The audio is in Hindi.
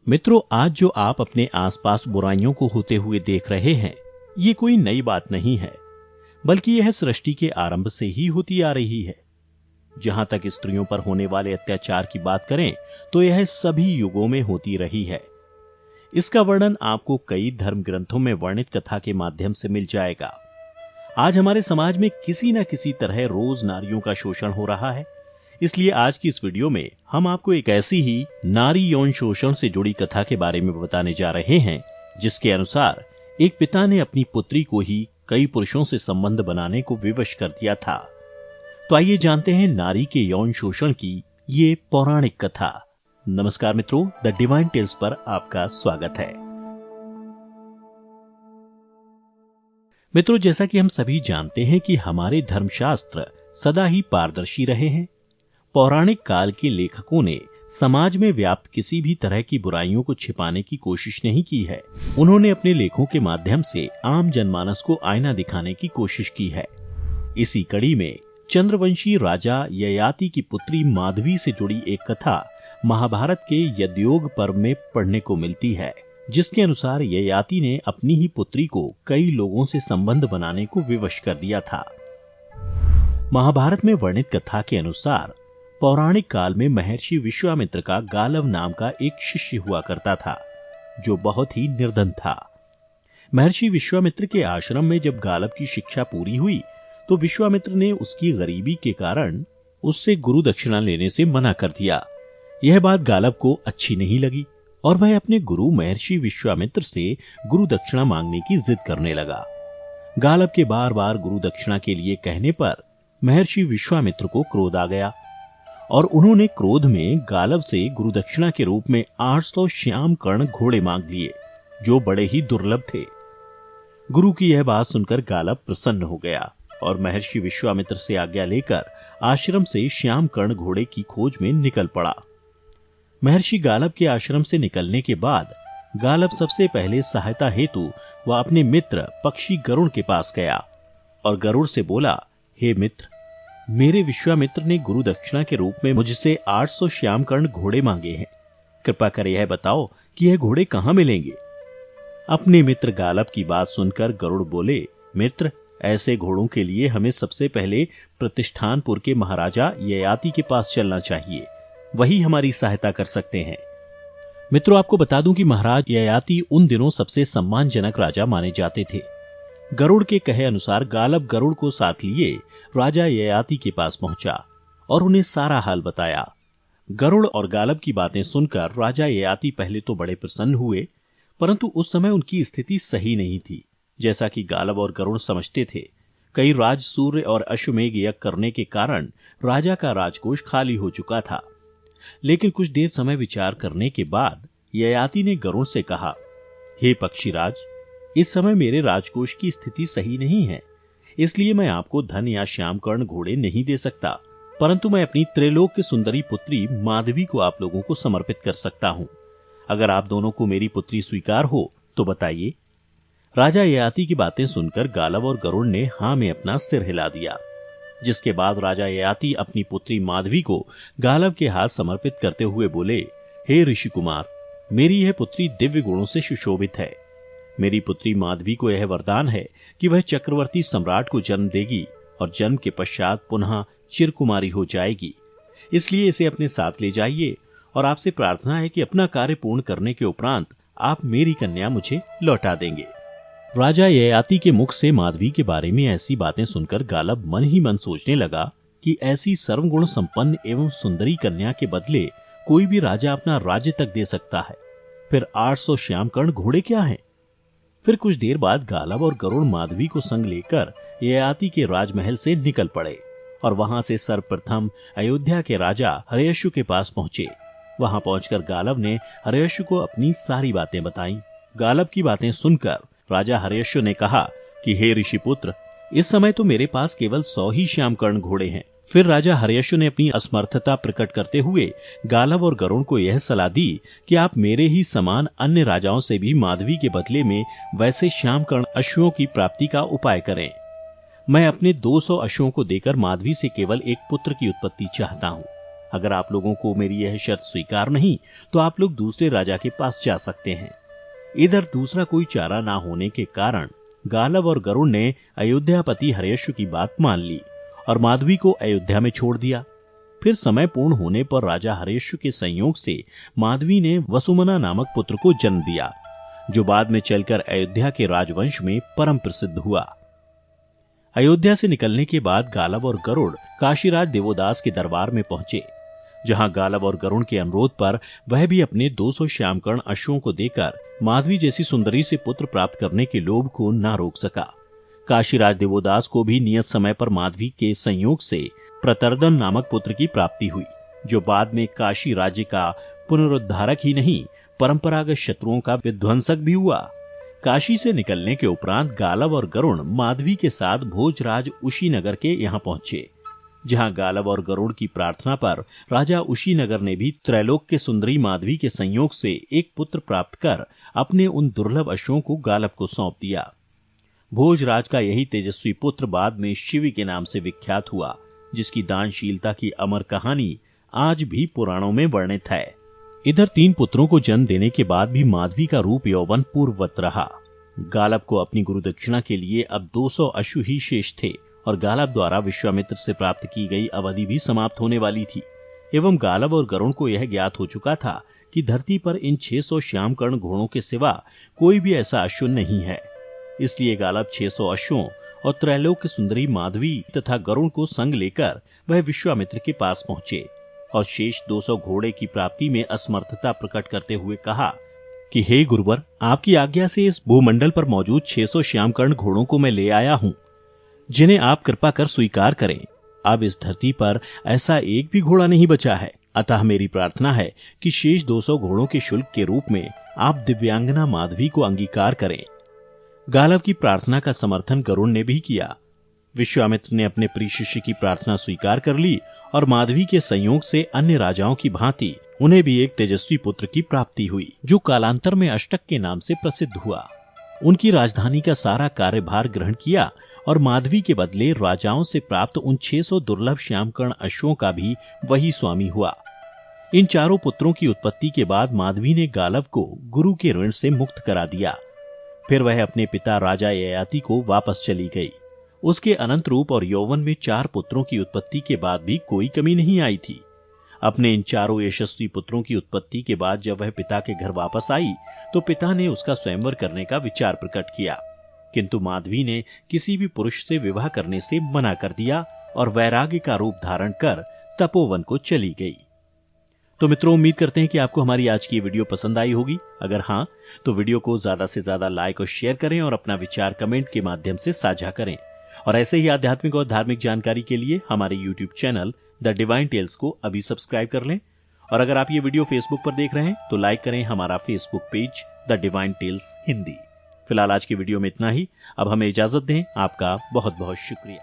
मित्रों, आज जो आप अपने आसपास बुराइयों को होते हुए देख रहे हैं, ये कोई नई बात नहीं है, बल्कि यह सृष्टि के आरंभ से ही होती आ रही है। जहां तक स्त्रियों पर होने वाले अत्याचार की बात करें तो यह सभी युगों में होती रही है। इसका वर्णन आपको कई धर्म ग्रंथों में वर्णित कथा के माध्यम से मिल जाएगा। आज हमारे समाज में किसी न किसी तरह रोज नारियों का शोषण हो रहा है। इसलिए आज की इस वीडियो में हम आपको एक ऐसी ही नारी यौन शोषण से जुड़ी कथा के बारे में बताने जा रहे हैं, जिसके अनुसार एक पिता ने अपनी पुत्री को ही कई पुरुषों से संबंध बनाने को विवश कर दिया था। तो आइए जानते हैं नारी के यौन शोषण की ये पौराणिक कथा। नमस्कार मित्रों, द डिवाइन टेल्स पर आपका स्वागत है। मित्रों, जैसा कि हम सभी जानते हैं कि हमारे धर्मशास्त्र सदा ही पारदर्शी रहे हैं। पौराणिक काल के लेखकों ने समाज में व्याप्त किसी भी तरह की बुराइयों को छिपाने की कोशिश नहीं की है। उन्होंने अपने लेखों के माध्यम से आम जनमानस को आईना दिखाने की कोशिश की है। इसी कड़ी में चंद्रवंशी राजा ययाति की पुत्री माधवी से जुड़ी एक कथा महाभारत के यज्ञयोग पर्व में पढ़ने को मिलती है, जिसके अनुसार ययाति ने अपनी ही पुत्री को कई लोगों से संबंध बनाने को विवश कर दिया था। महाभारत में वर्णित कथा के अनुसार पौराणिक काल में महर्षि विश्वामित्र का गालव नाम का एक शिष्य हुआ करता था, जो बहुत ही निर्धन था। महर्षि विश्वामित्र के आश्रम में जब गालव की शिक्षा पूरी हुई तो विश्वामित्र ने उसकी गरीबी के कारण उससे गुरु दक्षिणा लेने से मना कर दिया। यह बात गालव को अच्छी नहीं लगी और वह अपने गुरु महर्षि विश्वामित्र से गुरु दक्षिणा मांगने की जिद करने लगा। गालव के बार बार गुरु दक्षिणा के लिए कहने पर महर्षि विश्वामित्र को क्रोध आ गया और उन्होंने क्रोध में गालव से गुरु दक्षिणा के रूप में 800 श्याम कर्ण घोड़े मांग लिए, जो बड़े ही दुर्लभ थे। गुरु की यह बात सुनकर गालव प्रसन्न हो गया और महर्षि विश्वामित्र से आज्ञा लेकर आश्रम से श्याम कर्ण घोड़े की खोज में निकल पड़ा। महर्षि गालव के आश्रम से निकलने के बाद गालव सबसे पहले सहायता हेतु वह अपने मित्र पक्षी गरुड़ के पास गया और गरुड़ से बोला, हे मित्र, मेरे विश्वामित्र ने गुरु दक्षिणा के रूप में मुझसे 800 श्याम कर्ण घोड़े मांगे हैं। कृपा कर यह बताओ कि यह घोड़े कहां मिलेंगे। अपने मित्र गालव की बात सुनकर गरुड़ बोले, मित्र, ऐसे घोड़ों के लिए हमें सबसे पहले प्रतिष्ठानपुर के महाराजा ययाति के पास चलना चाहिए, वही हमारी सहायता कर सकते हैं। मित्रों, आपको बता दूं कि महाराज ययाति उन दिनों सबसे सम्मानजनक राजा माने जाते थे। गरुड़ के कहे अनुसार गालव गरुड़ को साथ लिए राजा ययाति के पास पहुंचा और उन्हें सारा हाल बताया। गरुड़ और गालव की बातें सुनकर राजा ययाति पहले तो बड़े प्रसन्न हुए, परंतु उस समय उनकी स्थिति सही नहीं थी। जैसा कि गालव और गरुड़ समझते थे, कई राज सूर्य और अश्वमेघ यज्ञ करने के कारण राजा का राजकोष खाली हो चुका था। लेकिन कुछ देर समय विचार करने के बाद ययाति ने गरुड़ से कहा, हे पक्षीराज, इस समय मेरे राजकोष की स्थिति सही नहीं है, इसलिए मैं आपको धन या श्याम कर्ण घोड़े नहीं दे सकता, परंतु मैं अपनी त्रैलोक्य सुंदरी पुत्री माधवी को आप लोगों को समर्पित कर सकता हूं। अगर आप दोनों को मेरी पुत्री स्वीकार हो तो बताइए। राजा ययाति की बातें सुनकर गालव और गरुड़ ने हां में अपना सिर हिला दिया, जिसके बाद राजा ययाति अपनी पुत्री माधवी को गालव के हाथ समर्पित करते हुए बोले, हे ऋषि कुमार, मेरी यह पुत्री दिव्य गुणों से सुशोभित है। मेरी पुत्री माधवी को यह वरदान है कि वह चक्रवर्ती सम्राट को जन्म देगी और जन्म के पश्चात पुनः चिरकुमारी हो जाएगी। इसलिए इसे अपने साथ ले जाइए और आपसे प्रार्थना है कि अपना कार्य पूर्ण करने के उपरांत आप मेरी कन्या मुझे लौटा देंगे। राजा ययाति के मुख से माधवी के बारे में ऐसी बातें सुनकर गालव मन ही मन सोचने लगा कि ऐसी सर्वगुण संपन्न एवं सुंदरी कन्या के बदले कोई भी राजा अपना राज्य तक दे सकता है, फिर 800 श्याम कर्ण घोड़े क्या हैं? फिर कुछ देर बाद गालव और गरुड़ माधवी को संग लेकर ययाति के राजमहल से निकल पड़े और वहां से सर्वप्रथम अयोध्या के राजा हर्यश्व के पास पहुंचे। वहां पहुंचकर गालव ने हर्यश्व को अपनी सारी बातें बताईं। गालव की बातें सुनकर राजा हर्यश्व ने कहा कि हे ऋषिपुत्र, इस समय तो मेरे पास केवल 100 ही श्याम कर्ण घोड़े हैं। फिर राजा हर्यश्व ने अपनी असमर्थता प्रकट करते हुए गालव और गरुड़ को यह सलाह दी कि आप मेरे ही समान अन्य राजाओं से भी माधवी के बदले में वैसे श्याम कर्ण अश्वों की प्राप्ति का उपाय करें। मैं अपने 200 अश्वों को देकर माधवी से केवल एक पुत्र की उत्पत्ति चाहता हूँ। अगर आप लोगों को मेरी यह शर्त स्वीकार नहीं तो आप लोग दूसरे राजा के पास जा सकते हैं। इधर दूसरा कोई चारा ना होने के कारण गालव और गरुड़ ने अयोध्यापति हर्यश्व की बात मान ली और माधवी को अयोध्या में छोड़ दिया। फिर समय पूर्ण होने पर राजा हर्यश्व के संयोग से माधवी ने वसुमना नामक पुत्र को जन्म दिया, जो बाद में चलकर अयोध्या के राजवंश में परम प्रसिद्ध हुआ। अयोध्या से निकलने के बाद गालव और गरुड़ काशीराज देवोदास के दरबार में पहुंचे, जहां गालव और गरुड़ के अनुरोध पर वह भी अपने 200 श्यामकर्ण अश्वों को देकर माधवी जैसी सुंदरी से पुत्र प्राप्त करने के लोभ को न रोक सका। काशीराज देवोदास को भी नियत समय पर माधवी के संयोग से प्रतर्दन नामक पुत्र की प्राप्ति हुई, जो बाद में काशी राज्य का पुनरुद्धारक ही नहीं परंपरागत शत्रुओं का विध्वंसक भी हुआ। काशी से निकलने के उपरांत गालव और गरुड़ माधवी के साथ भोजराज उशीनगर के यहाँ पहुंचे, जहां गालव और गरुड़ की प्रार्थना पर राजा उशीनगर ने भी त्रैलोक के सुंदरी माधवी के संयोग से एक पुत्र प्राप्त कर अपने उन दुर्लभ अश्वों को गालव को सौंप दिया। भोजराज का यही तेजस्वी पुत्र बाद में शिवी के नाम से विख्यात हुआ, जिसकी दानशीलता की अमर कहानी आज भी पुराणों में वर्णित है। इधर 3 पुत्रों को जन्म देने के बाद भी माधवी का रूप यौवन पूर्ववत रहा। गालव को अपनी गुरुदक्षिणा के लिए अब 200 अश्व ही शेष थे और गालव द्वारा विश्वामित्र से प्राप्त की गई अवधि भी समाप्त होने वाली थी। एवं गालव और गरुड़ को यह ज्ञात हो चुका था कि धरती पर इन 600 श्यामकर्ण घोड़ों के सिवा कोई भी ऐसा अश्व नहीं है। इसलिए गालव 600 अश्वों और त्रैलोक सुंदरी माधवी तथा गरुड़ को संग लेकर वह विश्वामित्र के पास पहुंचे और शेष 200 घोड़े की प्राप्ति में असमर्थता प्रकट करते हुए कहा कि हे गुरुवर, आपकी आज्ञा से इस भूमंडल पर मौजूद 600 श्यामकर्ण घोड़ों को मैं ले आया हूं, जिन्हें आप कृपा कर स्वीकार करें। अब इस धरती पर ऐसा एक भी घोड़ा नहीं बचा है, अतः मेरी प्रार्थना है कि शेष 200 घोड़ों के शुल्क के रूप में आप दिव्यांगना माधवी को अंगीकार करें। गालव की प्रार्थना का समर्थन गरुड़ ने भी किया। विश्वामित्र ने अपने प्रिय शिष्य की प्रार्थना स्वीकार कर ली और माधवी के संयोग से अन्य राजाओं की भांति उन्हें भी एक तेजस्वी पुत्र की प्राप्ति हुई, जो कालांतर में अष्टक के नाम से प्रसिद्ध हुआ। उनकी राजधानी का सारा कार्यभार ग्रहण किया और माधवी के बदले राजाओं से प्राप्त उन 600 दुर्लभ श्यामकर्ण अश्वों का भी वही स्वामी हुआ। इन चारों पुत्रों की उत्पत्ति के बाद माधवी ने गालव को गुरु के ऋण से मुक्त करा दिया। फिर वह अपने पिता राजा ययाति को वापस चली गई। उसके अनंत रूप और यौवन में 4 पुत्रों की उत्पत्ति के बाद भी कोई कमी नहीं आई थी। अपने इन चारों यशस्वी पुत्रों की उत्पत्ति के बाद जब वह पिता के घर वापस आई तो पिता ने उसका स्वयंवर करने का विचार प्रकट किया, किंतु माधवी ने किसी भी पुरुष से विवाह करने से मना कर दिया और वैराग्य का रूप धारण कर तपोवन को चली गई। तो मित्रों, उम्मीद करते हैं कि आपको हमारी आज की वीडियो पसंद आई होगी। अगर हाँ, तो वीडियो को ज्यादा से ज्यादा लाइक और शेयर करें और अपना विचार कमेंट के माध्यम से साझा करें। और ऐसे ही आध्यात्मिक और धार्मिक जानकारी के लिए हमारे YouTube channel the Divine Tales को अभी सब्सक्राइब कर लें। और अगर आप ये वीडियो फेसबुक पर देख रहे हैं तो लाइक करें हमारा Facebook page the Divine Tales Hindi. फिलहाल आज की वीडियो में इतना ही। अब हमें इजाजत दें। आपका बहुत बहुत शुक्रिया।